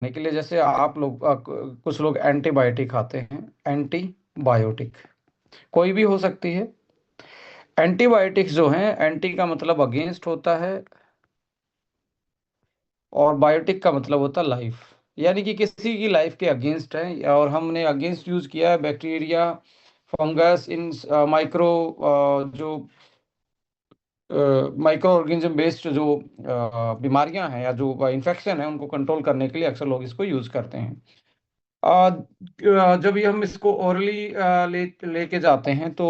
के लिए, जैसे आप लोग कुछ लोग एंटीबायोटिक खाते हैं। एंटीबायोटिक कोई भी हो सकती है। एंटीबायोटिक्स जो हैं, एंटी का मतलब अगेंस्ट होता है और बायोटिक का मतलब होता है लाइफ, यानी कि किसी की लाइफ के अगेंस्ट है। और हमने अगेंस्ट यूज किया है बैक्टीरिया, फंगस, इन माइक्रो जो माइक्रो ऑर्गेनिज्म बेस्ड जो बीमारियां हैं या जो इन्फेक्शन है, उनको कंट्रोल करने के लिए अक्सर लोग इसको यूज करते हैं। जब ये हम इसको ओरली लेके जाते हैं तो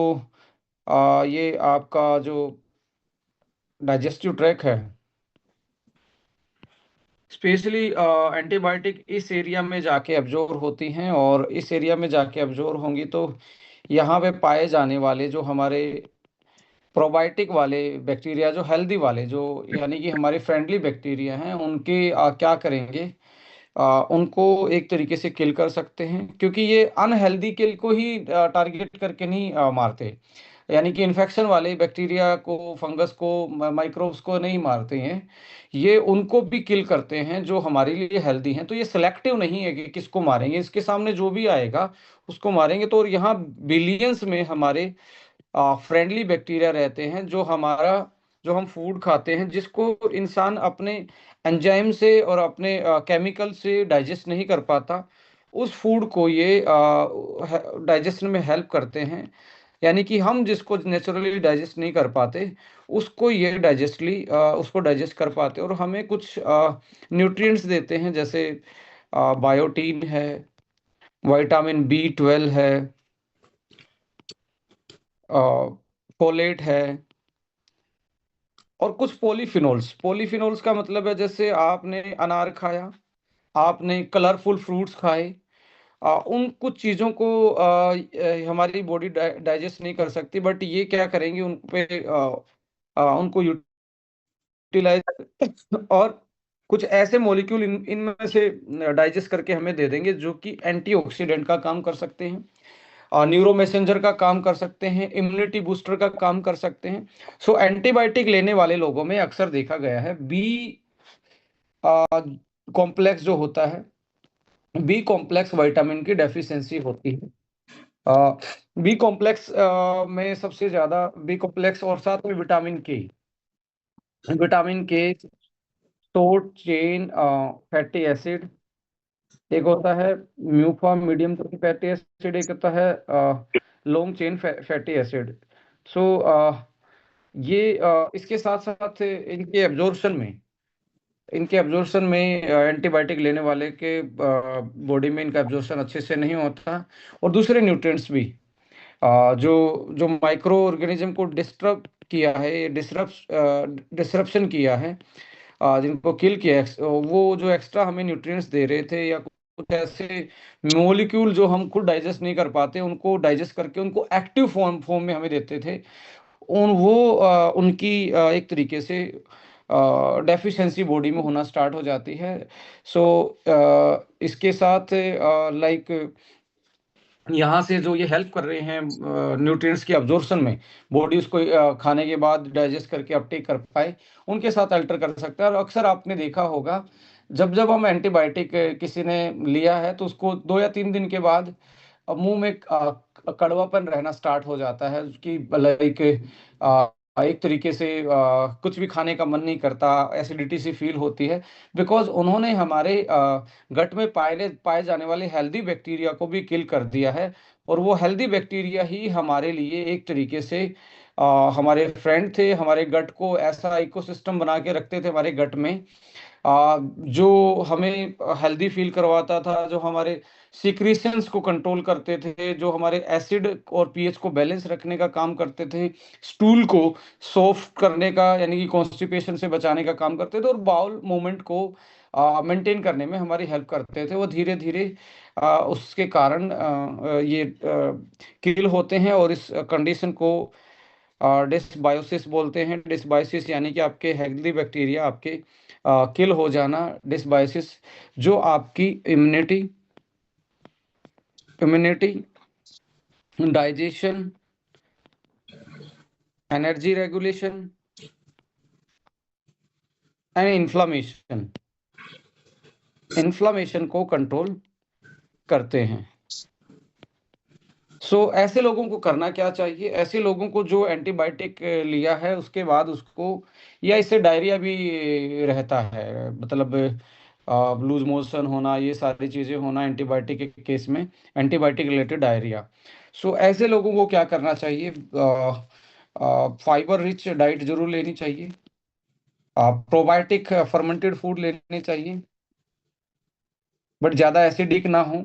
ये आपका जो डाइजेस्टिव ट्रैक है, स्पेशली एंटीबायोटिक इस एरिया में जाके एब्जॉर्ब होती हैं, और इस एरिया में जाके एब्जॉर्ब होंगी तो यहाँ पे पाए जाने वाले जो हमारे प्रोबायोटिक वाले बैक्टीरिया, जो हेल्दी वाले, जो यानी कि हमारे फ्रेंडली बैक्टीरिया हैं, उनके क्या करेंगे, उनको एक तरीके से किल कर सकते हैं, क्योंकि ये अनहेल्दी किल को ही टारगेट करके नहीं मारते। यानी कि इन्फेक्शन वाले बैक्टीरिया को, फंगस को, माइक्रोब्स को नहीं मारते हैं। ये उनको भी किल करते हैं जो हमारे लिए हेल्दी हैं। तो ये सिलेक्टिव नहीं है कि किसको मारेंगे, इसके सामने जो भी आएगा उसको मारेंगे। तो और यहाँ बिलियंस में हमारे फ्रेंडली बैक्टीरिया रहते हैं, जो हम फूड खाते हैं, जिसको इंसान अपने एंजाइम से और अपने केमिकल से डाइजेस्ट नहीं कर पाता, उस फूड को ये डाइजेशन में हेल्प करते हैं। यानी कि हम जिसको नेचुरली डाइजेस्ट नहीं कर पाते, उसको ये उसको डाइजेस्ट कर पाते, और हमें कुछ न्यूट्रिएंट्स देते हैं, जैसे बायोटीन है, विटामिन B12 है, फोलेट है, और कुछ पॉलीफिनोल्स। पॉलीफिनोल्स का मतलब है, जैसे आपने अनार खाया, आपने कलरफुल फ्रूट्स खाए, उन कुछ चीज़ों को हमारी बॉडी डाइजेस्ट नहीं कर सकती, बट ये क्या करेंगे, उन पे उनको यूटिलाइज और कुछ ऐसे मॉलिक्यूल इनमें से डाइजेस्ट करके हमें दे देंगे, जो कि एंटीऑक्सीडेंट का काम कर सकते हैं, न्यूरो मैसेंजर का काम कर सकते हैं, इम्यूनिटी बूस्टर का काम कर सकते हैं। सो एंटीबायोटिक लेने वाले लोगों में अक्सर देखा गया है बी कॉम्प्लेक्स जो होता है, बी कॉम्प्लेक्स विटामिन की डेफिशिएंसी होती है। बी कॉम्प्लेक्स में सबसे ज्यादा बी कॉम्प्लेक्स, और साथ में विटामिन के शॉर्ट चेन फैटी एसिड एक होता है, म्यूफॉर्म मीडियम चेन फैटी एसिड एक होता है, लॉन्ग चेन फैटी एसिड। सो ये इसके साथ साथ इनके एब्जॉर्प्शन में एंटीबायोटिक लेने वाले के बॉडी में इनका एब्जॉर्प्शन अच्छे से नहीं होता, और दूसरे न्यूट्रिएंट्स भी जो जो माइक्रो ऑर्गेनिज्म को डिस्टर्ब किया है, डिसरप्शन किया है, जिनको किल किया है, वो जो एक्स्ट्रा हमें न्यूट्रिएंट्स दे रहे थे, या कुछ ऐसे मोलिक्यूल जो हम खुद डाइजेस्ट नहीं कर पाते, उनको डाइजेस्ट करके उनको एक्टिव फॉर्म में हमें देते थे, उनकी एक तरीके से डेफिशिएंसी बॉडी में होना स्टार्ट हो जाती है। सो इसके साथ लाइक यहाँ से जो ये हेल्प कर रहे हैं न्यूट्रिएंट्स की अब्जॉर्प्शन में, बॉडी उसको खाने के बाद डाइजेस्ट करके अपटेक कर पाए, उनके साथ अल्टर कर सकता है। और अक्सर आपने देखा होगा, जब जब हम एंटीबायोटिक किसी ने लिया है, तो उसको 2 या 3 दिन के बाद मुंह में कड़वापन रहना स्टार्ट हो जाता है, उसकी लाइक एक तरीके से कुछ भी खाने का मन नहीं करता, एसिडिटी सी फील होती है, बिकॉज उन्होंने हमारे गट में पाए जाने वाले हेल्दी बैक्टीरिया को भी किल कर दिया है। और वो हेल्दी बैक्टीरिया ही हमारे लिए एक तरीके से हमारे फ्रेंड थे, हमारे गट को ऐसा इकोसिस्टम बना के रखते थे हमारे गट में, जो हमें हेल्दी फील करवाता था, जो हमारे सिक्रीशंस को कंट्रोल करते थे, जो हमारे एसिड और पीएच को बैलेंस रखने का काम करते थे, स्टूल को सॉफ्ट करने का यानी कि कॉन्स्टिपेशन से बचाने का काम करते थे, और बाउल मूवमेंट को मेंटेन करने में हमारी हेल्प करते थे। वो धीरे धीरे उसके कारण ये किल होते हैं, और इस कंडीशन को डिसबायोसिस बोलते हैं। डिसबायोसिस यानी कि आपके हेल्दी बैक्टीरिया आपके किल हो जाना, डिसबायोसिस, जो आपकी immunity, digestion, energy regulation and inflammation, inflammation को कंट्रोल करते हैं। ऐसे लोगों को करना क्या चाहिए? ऐसे लोगों को जो एंटीबायोटिक लिया है उसके बाद उसको, या इससे डायरिया भी रहता है, मतलब लूज़ मोशन होना, ये सारी चीज़ें होना एंटीबायोटिक के केस में, एंटीबायोटिक रिलेटेड डायरिया। ऐसे लोगों को क्या करना चाहिए? फाइबर रिच डाइट ज़रूर लेनी चाहिए। प्रोबायोटिक फर्मेंटेड फूड लेने चाहिए, बट ज़्यादा एसिडिक ना हो।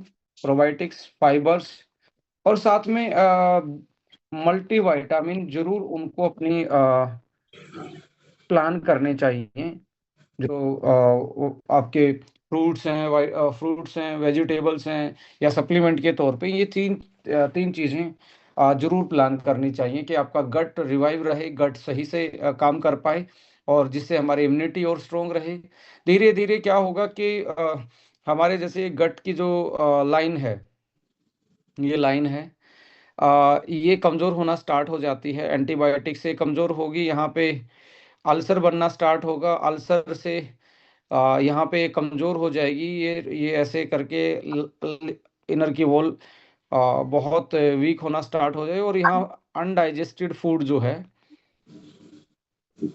प्रोबायोटिक्स, फाइबर्स, और साथ में मल्टीविटामिन ज़रूर उनको अपनी प्लान करने चाहिए। जो वो आपके फ्रूट्स हैं, वेजिटेबल्स हैं, या सप्लीमेंट के तौर पे, ये 3 चीज़ें ज़रूर प्लान करनी चाहिए कि आपका गट रिवाइव रहे, गट सही से काम कर पाए, और जिससे हमारी इम्यूनिटी और स्ट्रॉन्ग रहे। धीरे-धीरे क्या होगा कि हमारे जैसे गट की जो लाइन है, ये लाइन है, ये कमज़ोर होना स्टार्ट हो जाती है, एंटीबायोटिक से कमज़ोर होगी, यहाँ पे अल्सर बनना स्टार्ट होगा, अल्सर से यहाँ पे कमज़ोर हो जाएगी, ये ऐसे करके इनर की वॉल बहुत वीक होना स्टार्ट हो जाए, और यहाँ अनडाइजेस्टेड फूड जो है,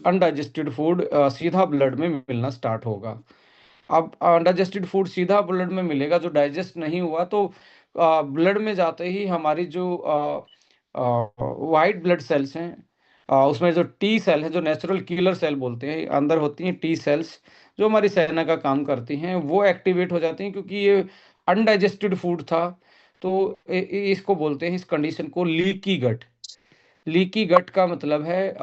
अनडाइजेस्टेड फूड सीधा ब्लड में मिलना स्टार्ट होगा। अब अनडाइजेस्टेड फूड सीधा ब्लड में मिलेगा, जो डाइजेस्ट नहीं हुआ, तो ब्लड में जाते ही हमारी जो वाइट ब्लड सेल्स हैं, उसमें जो टी सेल है, जो नेचुरल किलर सेल बोलते हैं, अंदर होती हैं टी सेल्स, जो हमारी सेना का काम करती हैं, वो एक्टिवेट हो जाती हैं, क्योंकि ये अनडाइजेस्टेड फूड था। तो इसको बोलते हैं, इस कंडीशन को लीकी गट। लीकी गट का मतलब है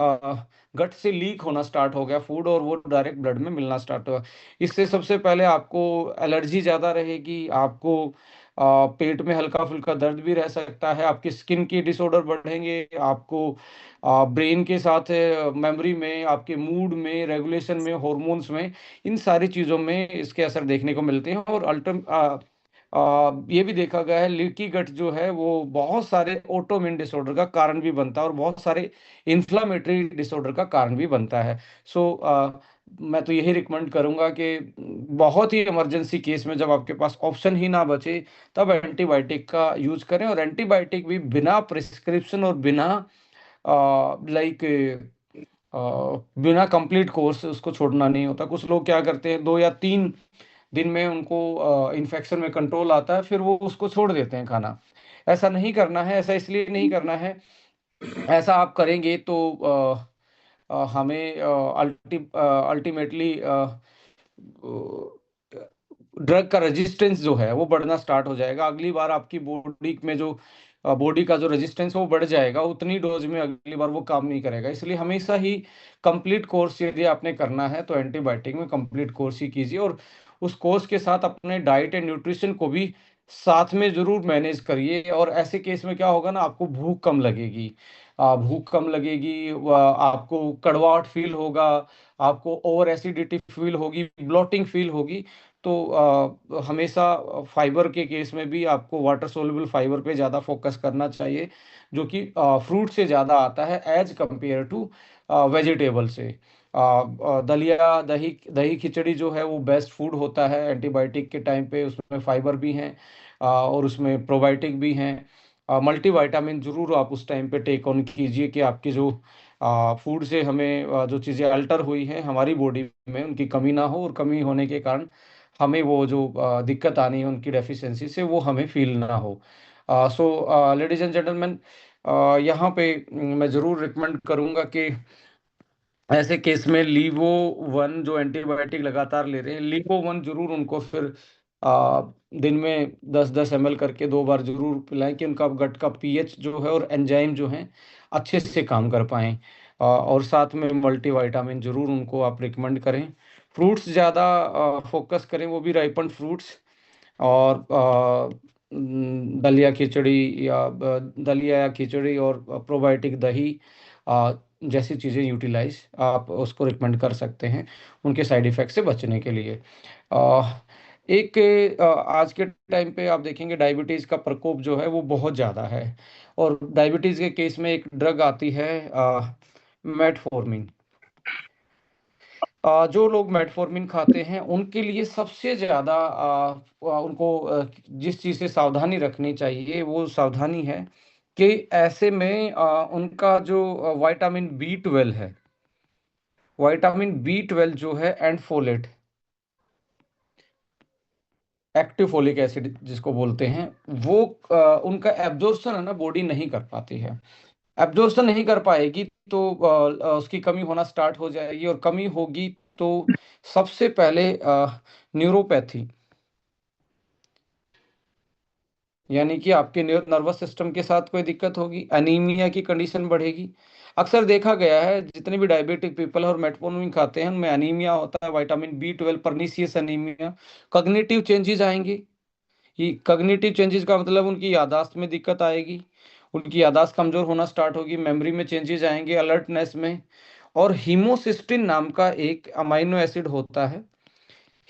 गट से लीक होना स्टार्ट हो गया फूड, और वो डायरेक्ट ब्लड में मिलना स्टार्ट हुआ। इससे सबसे पहले आपको एलर्जी ज़्यादा रहेगी, आपको पेट में हल्का-फुल्का दर्द भी रह सकता है, आपकी स्किन की डिसऑर्डर बढ़ेंगे, आपको ब्रेन के साथ मेमोरी में, आपके मूड में, रेगुलेशन में, हॉर्मोन्स में, इन सारी चीज़ों में इसके असर देखने को मिलते हैं, और ये भी देखा गया है, लीकी गट जो है वो बहुत सारे ऑटोइम्यून डिसऑर्डर का कारण भी बनता है, और बहुत सारे इन्फ्लेमेटरी डिसऑर्डर का कारण भी बनता है। मैं तो यही रिकमेंड करूँगा कि बहुत ही इमरजेंसी केस में, जब आपके पास ऑप्शन ही ना बचे, तब एंटीबायोटिक का यूज़ करें, और एंटीबायोटिक भी बिना प्रिस्क्रिप्शन और बिना लाइक बिना कंप्लीट कोर्स उसको छोड़ना नहीं होता। कुछ लोग क्या करते हैं, 2 या 3 दिन में उनको इन्फेक्शन में कंट्रोल आता है, फिर वो उसको छोड़ देते हैं खाना। ऐसा नहीं करना है, ऐसा इसलिए नहीं करना है, ऐसा आप करेंगे तो हमें अल्टीमेटली ड्रग का रेजिस्टेंस जो है वो बढ़ना स्टार्ट हो जाएगा। अगली बार आपकी बॉडी में जो बॉडी का जो रेजिस्टेंस है वो बढ़ जाएगा, उतनी डोज में अगली बार वो काम नहीं करेगा। इसलिए हमेशा ही कंप्लीट कोर्स यदि आपने करना है तो एंटीबायोटिक में कंप्लीट कोर्स ही कीजिए, और उस कोर्स के साथ अपने डाइट एंड न्यूट्रिशन को भी साथ में ज़रूर मैनेज करिए। और ऐसे केस में क्या होगा ना, आपको भूख कम लगेगी, भूख कम लगेगी, आपको कड़वाहट फील होगा, आपको ओवर एसिडिटी फील होगी, ब्लोटिंग फील होगी। तो हमेशा फाइबर के केस में भी आपको वाटर सोल्यूबल फाइबर पे ज़्यादा फोकस करना चाहिए, जो कि फ्रूट से ज़्यादा आता है एज कंपेयर टू वेजिटेबल से। दलिया, दही दही खिचड़ी जो है वो बेस्ट फूड होता है एंटीबायोटिक के टाइम पे, उसमें फाइबर भी हैं, और उसमें प्रोबायोटिक भी हैं। मल्टीविटामिन ज़रूर आप उस टाइम पे टेक ऑन कीजिए कि आपकी जो फूड से हमें जो चीज़ें अल्टर हुई हैं हमारी बॉडी में, उनकी कमी ना हो, और कमी होने के कारण हमें वो जो दिक्कत आनी है उनकी डेफिशिएंसी से, वो हमें फ़ील ना हो। लेडीज़ एंड जेंटलमैन, यहाँ पे मैं ज़रूर रिकमेंड करूँगा कि ऐसे केस में लीवो वन, जो एंटीबायोटिक लगातार ले रहे हैं, लीवो वन जरूर उनको फिर आ, दिन में 10-10 ml करके 2 बार जरूर पिलाएं, कि उनका गट का पीएच जो है और एंजाइम जो हैं अच्छे से काम कर पाएं। और साथ में मल्टीविटामिन जरूर उनको आप रिकमेंड करें। फ्रूट्स ज़्यादा फोकस करें, वो भी राइपन फ्रूट्स, और दलिया खिचड़ी, दलिया या खिचड़ी और प्रोबायोटिक दही जैसी चीज़ें यूटिलाइज आप उसको रिकमेंड कर सकते हैं उनके साइड इफ़ेक्ट से बचने के लिए। अ, आज के टाइम पे आप देखेंगे डायबिटीज़ का प्रकोप जो है वो बहुत ज़्यादा है, और डायबिटीज़ के केस में एक ड्रग आती है मेटफॉर्मिन। जो लोग मेटफॉर्मिन खाते हैं उनके लिए सबसे ज़्यादा उनको जिस चीज़ से सावधानी रखनी चाहिए वो सावधानी है कि ऐसे में उनका जो विटामिन बी 12 है, विटामिन बी 12 जो है and folate, active folic acid जिसको बोलते हैं, वो उनका एब्जॉर्प्शन है ना बॉडी नहीं कर पाती है। एब्जॉर्प्शन नहीं कर पाएगी तो उसकी कमी होना स्टार्ट हो जाएगी, और कमी होगी तो सबसे पहले न्यूरोपैथी, यानी कि आपके नर्वस सिस्टम के साथ कोई दिक्कत होगी, एनीमिया की कंडीशन बढ़ेगी। अक्सर देखा गया है जितने भी डायबिटिक पीपल और मेटफॉर्मिन खाते हैं उनमें एनीमिया होता है, vitamin B 12 pernicious anaemia. Cognitive changes आएंगे, ये कॉग्निटिव चेंजेस का मतलब उनकी याददाश्त में दिक्कत आएगी, उनकी याददाश्त कमजोर होना स्टार्ट होगी, मेमोरी में चेंजेस आएंगे, अलर्टनेस में। और हीमोसिस्टिन नाम का एक अमाइनो एसिड होता है,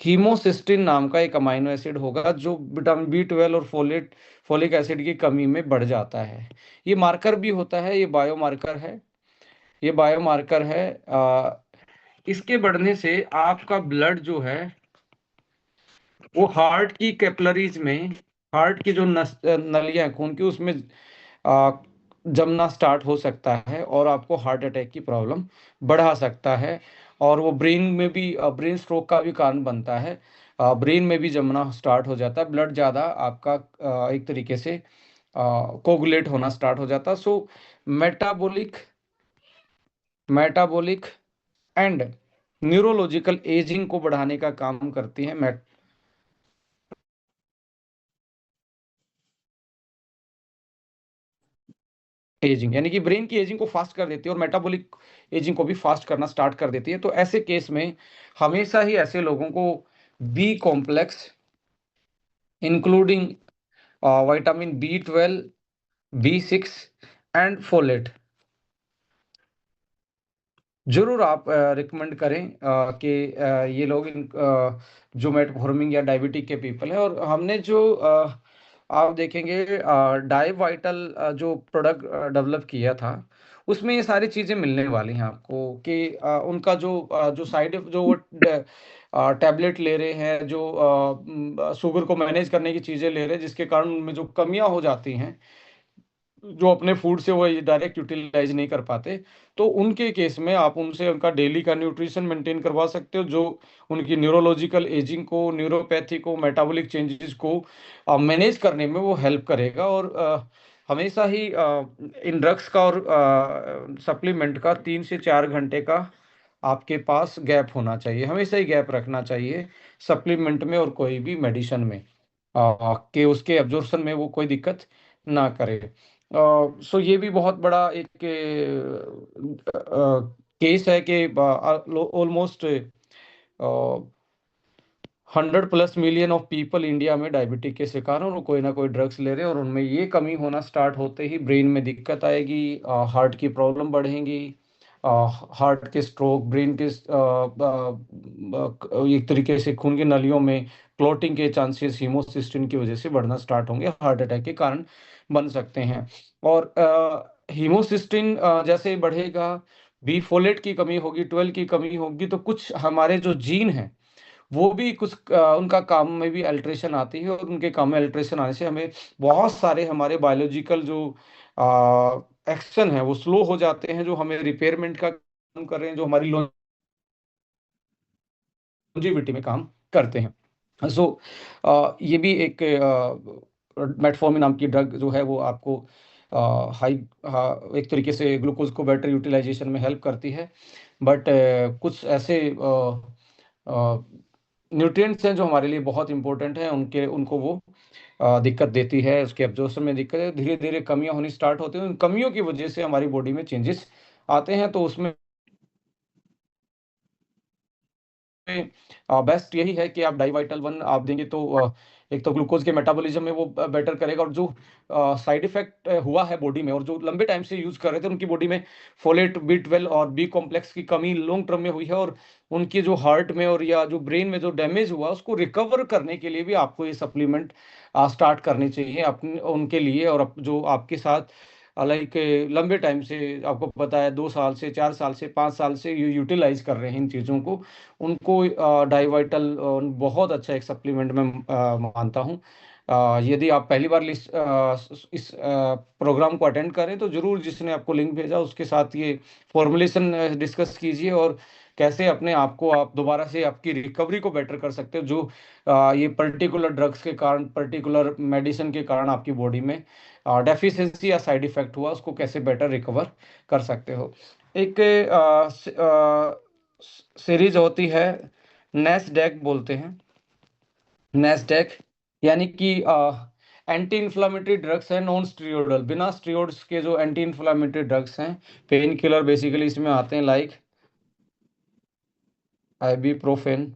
हीमोसिस्टिन नाम का एक अमाइनो एसिड होगा जो विटामिन बी 12 और फोलिक एसिड की कमी में बढ़ जाता है। ये मार्कर भी होता है, ये बायोमार्कर है, ये बायोमार्कर है। इसके बढ़ने से आपका ब्लड जो है वो हार्ट की कैपिलरीज में, हार्ट की जो नलियां खून की उसमें आ, जमना स्टार्ट हो सकता है, और आपको हार्ट अटैक की प्रॉब्लम बढ़ा सकता है। और वो ब्रेन में भी ब्रेन स्ट्रोक का भी कारण बनता है, ब्रेन में भी जमना स्टार्ट हो जाता है, ब्लड ज़्यादा आपका एक तरीके से कोगुलेट होना स्टार्ट हो जाता है। So metabolic metabolic and neurological ageing को बढ़ाने का काम करती है एजिंग, यानी कि ब्रेन की एजिंग को फास्ट कर देती है और मेटाबॉलिक एजिंग को भी फास्ट करना स्टार्ट कर देती है। तो ऐसे केस में हमेशा ही ऐसे लोगों को B complex including vitamin B 12, B 6 and folate जरूर आप रिकमेंड करें कि ये लोग जो मेटफॉर्मिन या डायबिटिक के पीपल हैं। और हमने जो आप देखेंगे डाई वाइटल जो प्रोडक्ट डेवलप किया था उसमें ये सारी चीज़ें मिलने वाली हैं आपको, कि उनका जो साइड जो वो टैबलेट ले रहे हैं, जो शुगर को मैनेज करने की चीज़ें ले रहे हैं, जिसके कारण उनमें जो कमियां हो जाती हैं, जो अपने फूड से वो डायरेक्ट यूटिलाइज नहीं कर पाते, तो उनके केस में आप उनसे उनका डेली का न्यूट्रिशन मेंटेन करवा सकते हो, जो उनकी न्यूरोलॉजिकल एजिंग को, न्यूरोपैथी को, मेटाबॉलिक चेंजेस को मैनेज करने में वो हेल्प करेगा। और हमेशा ही इन ड्रग्स का और सप्लीमेंट का 3 से 4 घंटे का आपके पास गैप होना चाहिए, हमेशा ही गैप रखना चाहिए सप्लीमेंट में और कोई भी मेडिसिन में, कि उसके एब्जॉर्प्शन में वो कोई दिक्कत ना करे। सो ये भी बहुत बड़ा एक केस है कि almost 100+ million of people India में डायबिटिक के शिकार हैं और वो कोई ना कोई ड्रग्स ले रहे हैं, और उनमें ये कमी होना स्टार्ट होते ही ब्रेन में दिक्कत आएगी, हार्ट की प्रॉब्लम बढ़ेंगी, हार्ट के स्ट्रोक, ब्रेन के एक तरीके से खून की नलियों में क्लॉटिंग के चांसेस हीमोसिस्टिन की वजह से बढ़ना स्टार्ट होंगे, हार्ट अटैक के कारण बन सकते हैं। और हीमोसिस्टिन जैसे ही बढ़ेगा, बी फोलेट की कमी होगी, 12 की कमी होगी, तो कुछ हमारे जो जीन हैं वो भी कुछ उनका काम में भी अल्ट्रेशन आती है, और उनके काम में अल्ट्रेशन आने से हमें बहुत सारे हमारे बायोलॉजिकल जो एक्शन है वो स्लो हो जाते हैं, जो हमें रिपेयरमेंट का काम कर रहे हैं, जो हमारी लॉन्जेविटी में काम करते हैं। सो ये भी एक मेटफॉर्मिन नाम की ड्रग जो है वो आपको हाई एक तरीके से ग्लूकोज को बेटर यूटिलाइजेशन में हेल्प करती है। बट कुछ ऐसे न्यूट्रिएंट्स हैं जो हमारे लिए बहुत इंपॉर्टेंट हैं, उनके उनको वो दिक्कत देती है, उसके एब्जॉर्प्शन में दिक्कत है, धीरे धीरे कमियां होनी स्टार्ट होती हैं, उन कमियों की वजह से हमारी बॉडी में चेंजेस आते हैं। तो उसमें बेस्ट यही है कि आप डाइवाइटल 1 आप देंगे तो एक तो ग्लूकोज के मेटाबॉलिज्म में वो बेटर करेगा, और जो साइड इफेक्ट हुआ है बॉडी में और जो लंबे टाइम से यूज कर रहे थे उनकी बॉडी में फोलेट, बी 12 और बी कॉम्प्लेक्स की कमी लॉन्ग टर्म में हुई है, और उनकी जो हार्ट में और या जो ब्रेन में जो डैमेज हुआ उसको रिकवर करने के लिए भी आपको ये सप्लीमेंट स्टार्ट करनी चाहिए अपने उनके लिए, और जो आपके साथ लाइक लंबे टाइम से, आपको पता है 2 साल से, 4 साल से, 5 साल से यूटिलाइज कर रहे हैं इन चीज़ों को, उनको डाइवाइटल बहुत अच्छा एक सप्लीमेंट में मानता हूँ। यदि आप पहली बार इस प्रोग्राम को अटेंड करें तो ज़रूर, जिसने आपको लिंक भेजा उसके साथ ये फॉर्मुलेशन डिस्कस कीजिए, और कैसे अपने आप को आप दोबारा से आपकी रिकवरी को बेटर कर सकते हो, जो ये पर्टिकुलर ड्रग्स के कारण, पर्टिकुलर मेडिसिन के कारण आपकी बॉडी में डेफिशिएंसी या साइड इफेक्ट हुआ, उसको कैसे बेटर रिकवर कर सकते हो। एक सीरीज होती है, नेस्डेक बोलते हैं, नेस्डेक, यानी कि एंटी इन्फ्लामेटरी ड्रग्स हैं, नॉन स्टीरोडल, बिना स्टीरोड्स के जो एंटी इन्फ्लामेटरी ड्रग्स हैं, पेन किलर बेसिकली इसमें आते हैं, लाइक आइबुप्रोफेन,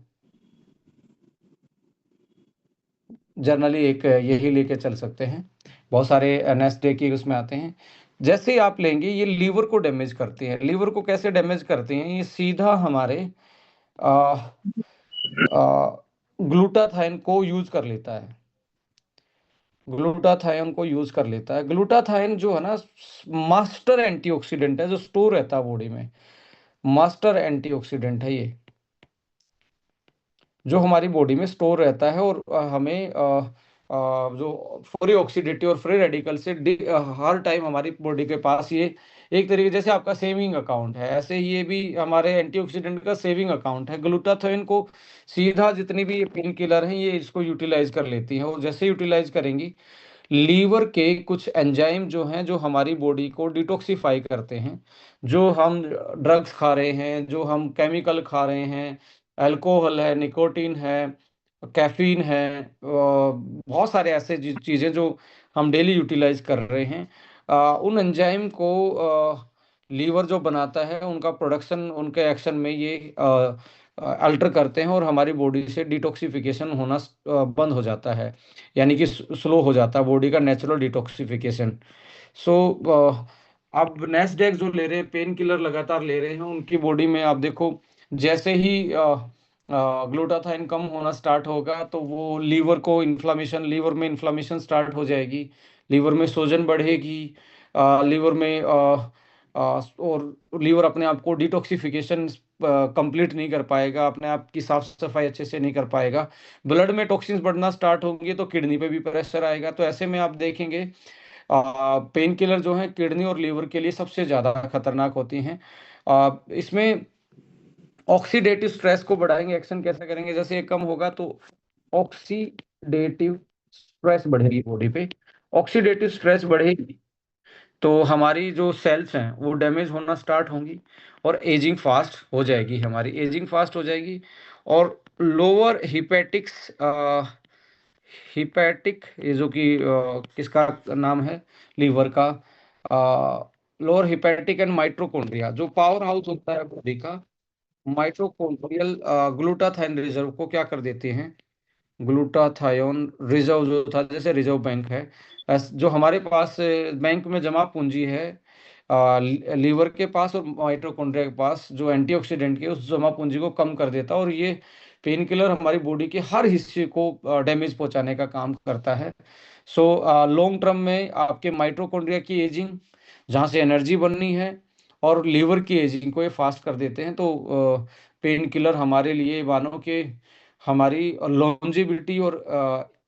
जनरली एक यही लेके चल सकते हैं। बहुत सारे नेस्डे की उसमें आते हैं। जैसे ही आप लेंगे, ये लीवर को डैमेज करते हैं। लीवर को कैसे डैमेज करते हैं? ये सीधा हमारे ग्लूटाथाइन को यूज कर लेता है, ग्लूटाथाइन को यूज कर लेता है। ग्लूटाथाइन जो है ना, मास्टर एंटीऑक्सीडेंट है, जो स्टोर रहता है बॉडी में, मास्टर एंटीऑक्सीडेंट है ये, जो हमारी बॉडी में स्टोर रहता है, और हमें जो फ्री ऑक्सीडेटिव और फ्री रेडिकल से हर टाइम हमारी बॉडी के पास ये, एक तरीके जैसे आपका सेविंग अकाउंट है, ऐसे ही ये भी हमारे एंटीऑक्सीडेंट का सेविंग अकाउंट है। ग्लूटाथाइन को सीधा जितनी भी पेन किलर हैं ये इसको यूटिलाइज कर लेती हैं, और जैसे यूटिलाइज करेंगी, लीवर के कुछ एंजाइम जो हैं, जो हमारी बॉडी को डिटॉक्सिफाई करते हैं, जो हम ड्रग्स खा रहे हैं, जो हम केमिकल खा रहे हैं, अल्कोहल है, निकोटीन है, कैफीन है, बहुत सारे ऐसे चीज़ें जो हम डेली यूटिलाइज कर रहे हैं, उन एंजाइम को लीवर जो बनाता है, उनका प्रोडक्शन, उनके एक्शन में ये अल्टर करते हैं, और हमारी बॉडी से डिटॉक्सिफिकेशन होना बंद हो जाता है, यानी कि स्लो हो जाता है बॉडी का नेचुरल डिटॉक्सिफिकेशन। सो आप नेस्डेक जो ले रहे हैं, पेन किलर लगातार ले रहे हैं, उनकी बॉडी में आप देखो, जैसे ही ग्लूटाथाइन कम होना स्टार्ट होगा, तो वो लीवर में इन्फ्लामेशन स्टार्ट हो जाएगी, लीवर में सूजन बढ़ेगी, लीवर में और लीवर अपने आप को डिटॉक्सिफिकेशन कंप्लीट नहीं कर पाएगा, अपने आप की साफ सफाई अच्छे से नहीं कर पाएगा, ब्लड में टॉक्सिन्स बढ़ना स्टार्ट होंगे, तो किडनी पे भी प्रेशर आएगा। तो ऐसे में आप देखेंगे पेन किलर जो है किडनी और लीवर के लिए सबसे ज़्यादा खतरनाक होती हैं। इसमें ऑक्सीडेटिव स्ट्रेस को बढ़ाएंगे, एक्शन कैसे करेंगे? जैसे ये कम होगा तो ऑक्सीडेटिव स्ट्रेस बढ़ेगी बॉडी पे, ऑक्सीडेटिव स्ट्रेस बढ़ेगी तो हमारी जो सेल्स हैं वो डैमेज होना स्टार्ट होंगी, और एजिंग फास्ट हो जाएगी, हमारी एजिंग फास्ट हो जाएगी। और लोअर हिपेटिक्स, हिपैटिक, ये जो कि किसका नाम है, लीवर का, लोअर हिपैटिक एंड माइट्रोकॉन्ड्रिया, जो पावर हाउस होता है बॉडी का, माइटोकॉन्ड्रियल ग्लूटाथाइन रिजर्व को क्या कर देते हैं? ग्लूटाथायोन रिजर्व जो था, जैसे रिजर्व बैंक है, जो हमारे पास बैंक में जमा पूंजी है, लीवर के पास और माइटोकॉन्ड्रिया के पास, जो एंटीऑक्सीडेंट की उस जमा पूंजी को कम कर देता है, और ये पेन किलर हमारी बॉडी के हर हिस्से को डैमेज पहुंचाने का काम करता है। सो लॉन्ग टर्म में आपके माइटोकॉन्ड्रिया की एजिंग, जहाँ से एनर्जी बननी है, और लीवर की एजिंग को ये फास्ट कर देते हैं। तो पेन किलर हमारे लिए मानो कि हमारी लॉन्जिविटी और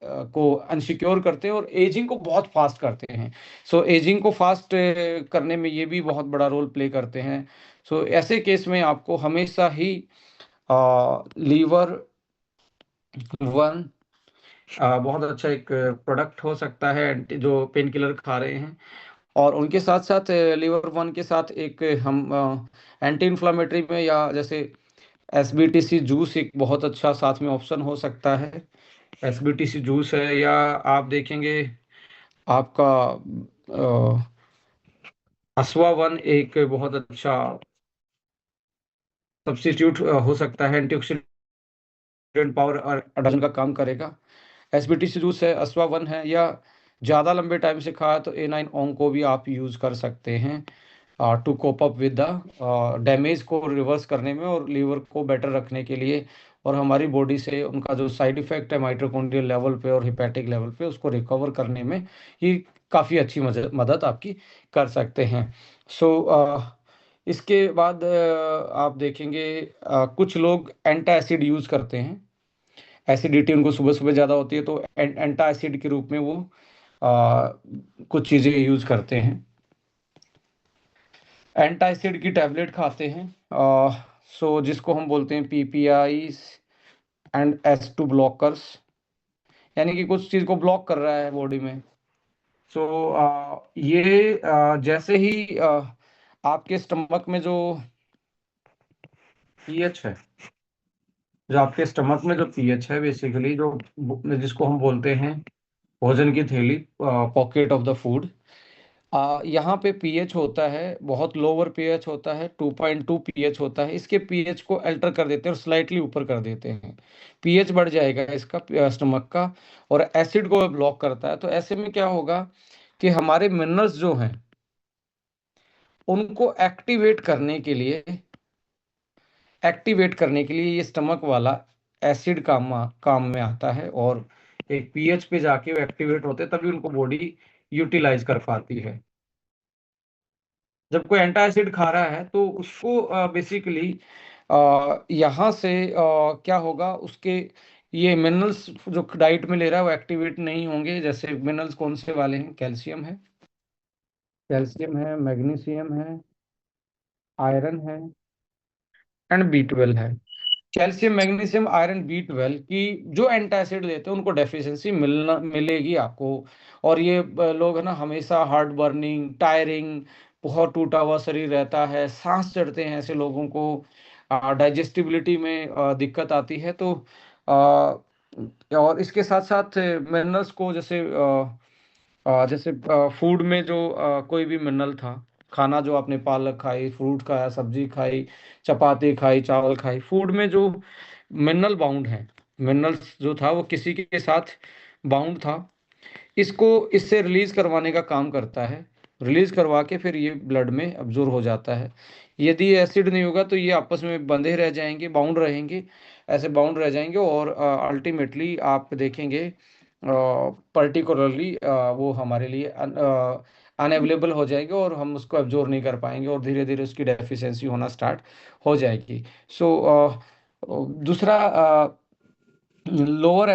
को अनसिक्योर करते हैं, और एजिंग को बहुत फास्ट करते हैं। सो एजिंग को फास्ट करने में ये भी बहुत बड़ा रोल प्ले करते हैं। सो ऐसे केस में आपको हमेशा ही लीवर वन बहुत अच्छा एक प्रोडक्ट हो सकता है, जो पेन किलर खा रहे हैं, और उनके साथ साथ लीवर वन के साथ एक हम एंटी इन्फ्लामेटरी में, या जैसे एसबीटीसी जूस एक बहुत अच्छा साथ में ऑप्शन हो सकता है। एसबीटीसी जूस है, या आप देखेंगे आपका अस्वा वन एक बहुत अच्छा सब्स्टिट्यूट हो सकता है, एंटीऑक्सीडेंट पावर अडन का काम करेगा। एसबीटीसी जूस है, अस्वा वन है, या ज़्यादा लंबे टाइम से खाया तो ए9 ओंग को भी आप यूज़ कर सकते हैं, to cope up with the damage को रिवर्स करने में, और लीवर को बेटर रखने के लिए, और हमारी बॉडी से उनका जो साइड इफेक्ट है माइटोकॉन्ड्रियल लेवल पे और हिपैटिक लेवल पे, उसको रिकवर करने में ये काफ़ी अच्छी मदद आपकी कर सकते हैं। सो इसके बाद आप देखेंगे कुछ लोग एंटासिड यूज़ करते हैं। एसिडिटी उनको सुबह-सुबह ज़्यादा होती है, तो एंटासिड के रूप में वो अ, कुछ चीज़ें यूज़ करते हैं। एंटासिड की टैबलेट खाते हैं। सो जिसको हम बोलते हैं पीपीआईज़ एंड एस2 ब्लॉकर्स, यानी कि कुछ चीज़ को ब्लॉक कर रहा है बॉडी में। सो ये जैसे ही आपके स्टमक में जो पीएच है, जो आपके स्टमक में जो पीएच है, बेसिकली जो जिसको हम बोलते हैं भोजन की थैली, पॉकेट ऑफ द फूड, यहाँ पे पीएच होता है, बहुत लोअर पीएच होता है, 2.2 पीएच होता है। इसके पीएच को अल्टर कर देते हैं और स्लाइटली ऊपर कर देते हैं। पीएच बढ़ जाएगा इसका स्टमक का, और एसिड को ब्लॉक करता है। तो ऐसे में क्या होगा कि हमारे मिनरल्स जो हैं उनको एक्टिवेट करने के लिए ये स्टमक वाला एसिड काम में आता है, और एक पीएच पे जाके वो एक्टिवेट होते हैं, तभी उनको बॉडी यूटिलाइज कर पाती है। जब कोई एंटासिड खा रहा है तो उसको बेसिकली यहाँ से क्या होगा, उसके ये मिनरल्स जो डाइट में ले रहा है वो एक्टिवेट नहीं होंगे। जैसे मिनरल्स कौन से वाले हैं? कैल्शियम है, मैग्नीशियम है, आयरन है एंड बी12 है। कैल्शियम, मैग्नीशियम, आयरन, बी12 की जो एंटासिड देते हैं उनको डेफिशिएंसी मिलेगी आपको। और ये लोग है ना, हमेशा हार्ट बर्निंग, टायरिंग, बहुत टूटा हुआ शरीर रहता है, सांस चढ़ते हैं, ऐसे लोगों को डाइजेस्टिबिलिटी में दिक्कत आती है। तो और इसके साथ साथ मिनरल्स को, जैसे फूड में जो कोई भी मिनरल था, खाना जो आपने पालक खाई, फ्रूट खाया, सब्जी खाई, चपाती खाई, चावल खाई, फूड में जो मिनरल बाउंड है, मिनरल्स जो था वो किसी के साथ बाउंड था, इसको इससे रिलीज करवाने का काम करता है। रिलीज करवा के फिर ये ब्लड में अब्जॉर्ब हो जाता है। यदि एसिड नहीं होगा तो ये आपस में बंधे रह जाएंगे, बाउंड रहेंगे, ऐसे बाउंड रह जाएंगे, और अल्टीमेटली आप देखेंगे पर्टिकुलरली वो हमारे लिए अनअवेलेबल हो जाएंगे, और हम उसको अब्जॉर्ब नहीं कर पाएंगे, और धीरे धीरे उसकी डेफिशिएंसी होना स्टार्ट हो जाएगी। सो दूसरा, लोअर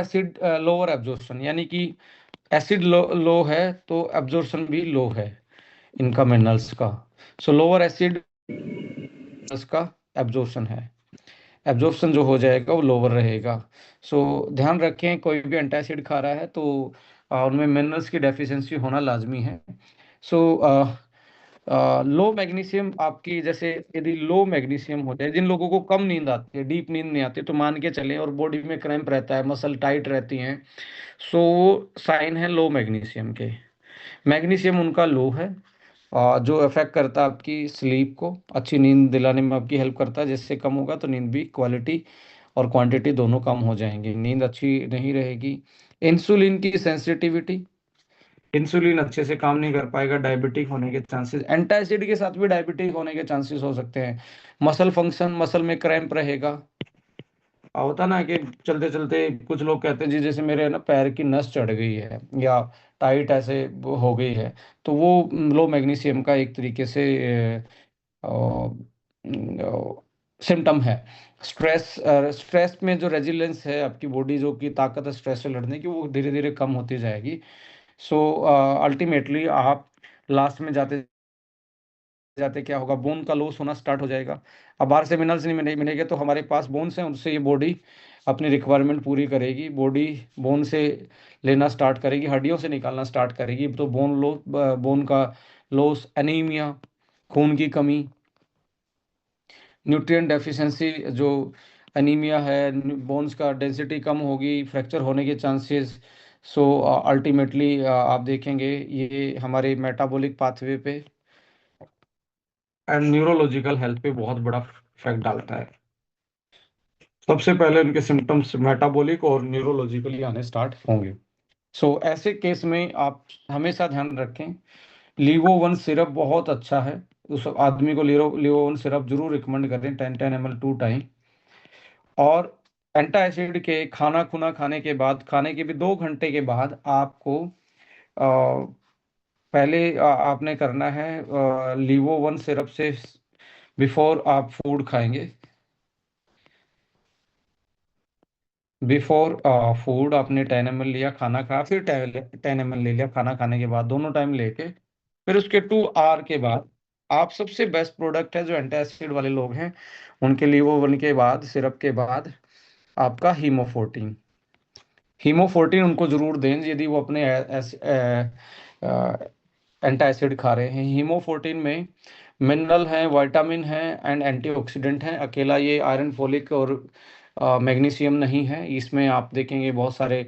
एब्जॉर्प्शन, यानी कि एसिड लो है तो एब्जॉर्प्शन भी लो है इनका, मिनरल्स का। सो लोअर एसिड का एब्जॉर्प्शन है, एब्जॉर्प्शन जो हो जाएगा वो लोअर रहेगा। सो ध्यान रखें, कोई भी एंटासिड खा रहा है तो उनमें मिनरल्स की डेफिशिएंसी होना लाजमी है। सो लो मैग्नीशियम आपकी, जैसे यदि लो मैग्नीशियम होता है, जिन लोगों को कम नींद आती है, डीप नींद नहीं आती, तो मान के चलें, और बॉडी में क्रैम्प रहता है, मसल टाइट रहती हैं, सो साइन है लो मैग्नीशियम के। मैग्नीशियम उनका लो है, जो अफेक्ट करता है आपकी स्लीप को, अच्छी नींद दिलाने में आपकी हेल्प करता है। जिससे कम होगा तो नींद भी क्वालिटी और क्वांटिटी दोनों कम हो जाएंगी, नींद अच्छी नहीं रहेगी। इंसुलिन की सेंसिटिविटी, इंसुलिन अच्छे से काम नहीं कर पाएगा, डायबिटिक होने के चांसेस, एंटासिड के साथ भी डायबिटिक होने के चांसेस हो सकते हैं। मसल फंक्शन, मसल में क्रैम्प रहेगा। होता ना कि चलते चलते कुछ लोग कहते हैं जी, जैसे मेरे ना पैर की नस चढ़ गई है, या टाइट ऐसे वो हो गई है, तो वो लो मैग्नीशियम का एक तरीके से सिम्टम है। स्ट्रेस स्ट्रेस में जो रेजिलेंस है, आपकी बॉडी जो की ताकत है स्ट्रेस से लड़ने की, वो धीरे धीरे कम होती जाएगी। सो अल्टीमेटली आप लास्ट में जाते जाते क्या होगा, बोन का लॉस होना स्टार्ट हो जाएगा। अब बाहर से मिनरल्स नहीं मिलेंगे, तो हमारे पास बोन्स हैं, उनसे ये बॉडी अपनी रिक्वायरमेंट पूरी करेगी। बॉडी बोन से लेना स्टार्ट करेगी, हड्डियों से निकालना स्टार्ट करेगी, तो बोन का लॉस, एनीमिया, खून की कमी, न्यूट्रिएंट डेफिशिएंसी, जो एनीमिया है, बोन्स का डेंसिटी कम होगी, फ्रैक्चर होने के चांसेस। सो अल्टीमेटली आप देखेंगे ये हमारे मेटाबॉलिक पाथवे पे एंड न्यूरोलॉजिकल हेल्थ पे बहुत बड़ा इफेक्ट डालता है। सबसे पहले उनके सिम्टम्स मेटाबॉलिक और न्यूरोलॉजिकली आने स्टार्ट होंगे। सो ऐसे केस में आप हमेशा ध्यान रखें, लीवो वन सिरप बहुत अच्छा है। उस आदमी को लीवो वन सिरप जरूर रिकमेंड करें, 10 10 ml 2 टाइम। और एंटासिड के खाना खुना खाने के बाद, खाने के भी 2 घंटे के बाद आपको पहले आपने करना है लीवो वन सिरप से बिफोर आप फूड खाएंगे, बिफोर फूड आपने 10 ml लिया खाना खा, फिर 10 ml ले लिया खाना खाने के बाद, दोनों टाइम लेके फिर उसके 2 आवर के बाद आप सबसे बेस्ट प्रोडक्ट है जो एंटासिड वाले लोग हैं उनके लिए, वो वन के बाद सिरप के बाद आपका हीमोफोर्टीन, हीमोफोर्टीन उनको जरूर दें यदि वो अपने एंटासिड खा रहे हैं। हीमोफोर्टीन में मिनरल हैं, विटामिन हैं एंड एंटीऑक्सीडेंट हैं। अकेला ये आयरन, फोलिक और मैग्नीशियम नहीं है, इसमें आप देखेंगे बहुत सारे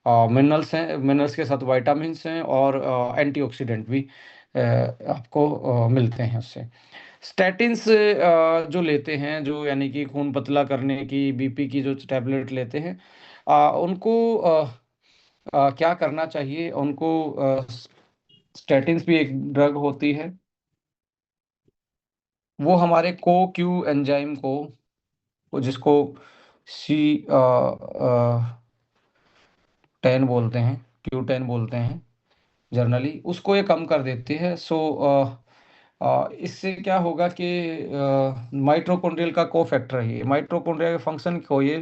मिनरल्स हैं, मिनरल्स के साथ विटामिन्स हैं और एंटीऑक्सीडेंट भी आपको मिलते हैं उससे। स्टैटिन्स जो लेते हैं, जो यानी कि खून पतला करने की, बीपी की जो टैबलेट लेते हैं, उनको क्या करना चाहिए उनको, स्टैटिन्स भी एक ड्रग होती है, वो हमारे को क्यू एंजाइम को, वो जिसको सी 10 बोलते हैं, Q10 बोलते हैं जनरली, उसको ये कम कर देती है। सो इससे क्या होगा कि माइटोकॉन्ड्रियल का को फैक्टर है, ये माइटोकॉन्ड्रिया के फंक्शन को ये